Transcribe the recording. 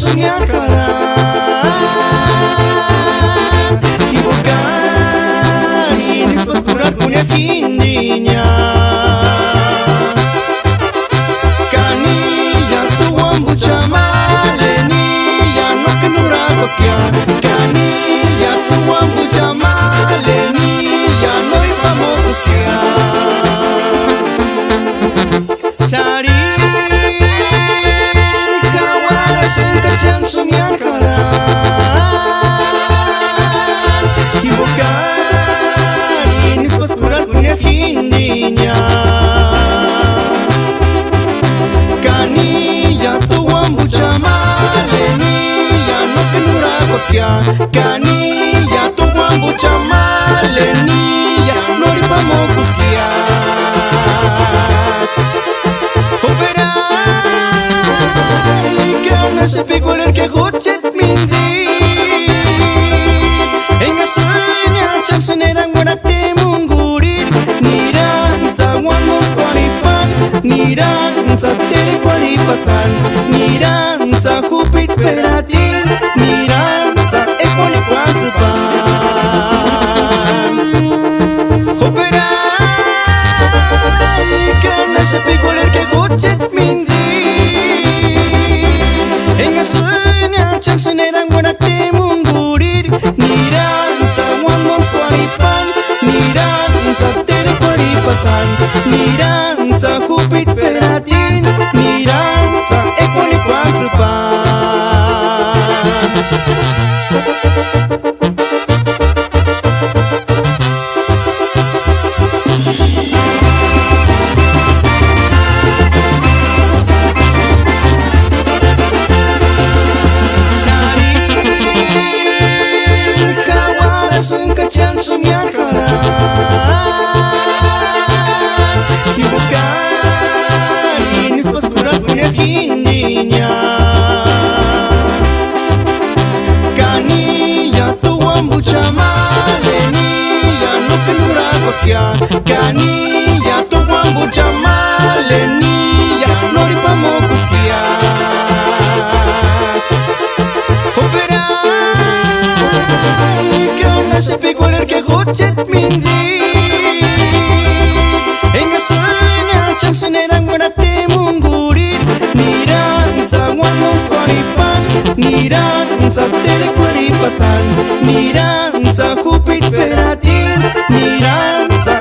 soñarkalan Hibukari nispas kurakuna hindinya Kaniya tuwan buchamaleni Ya no kenuragokya Kaniya tuwan buchamaleni Ya no ipamokuskia Sari Kacang soñarkalan Hibukari nispas kurakuna hindinya Kaniya tuwan buchamaleni Ya no kenuragokya Kaniya tuwan buchamaleni Ya no ripamokuskia Se pegó el que hochet minzit Enga sueña chansoneran guanate mungurir Niran sa wamos paripan Niran sa tere paripasan Niran sa hupit peratin Niran sa ekone kwasupan Hoperai Kana se pegó el que hochet minzit Enga sueña chansoneran guanate mungurir Niran sa wamos paripan Niran sa tere paripasan Niran sa hupit peratin Niran sa ekone kwasupan Kacang soñarkalan Hibukari nispas kurakuna hindinya Kaniya tuwan buchamaleni Ya no kenuragokya Kaniya tuwan buchamaleni Ya no ripamokuskia Se pegó el que hochet minzit Enga sueña chansoneran guanate mungurir Niran sa wamos paripan Niran sa tere paripasan Niran sa hupit peratin Niran sa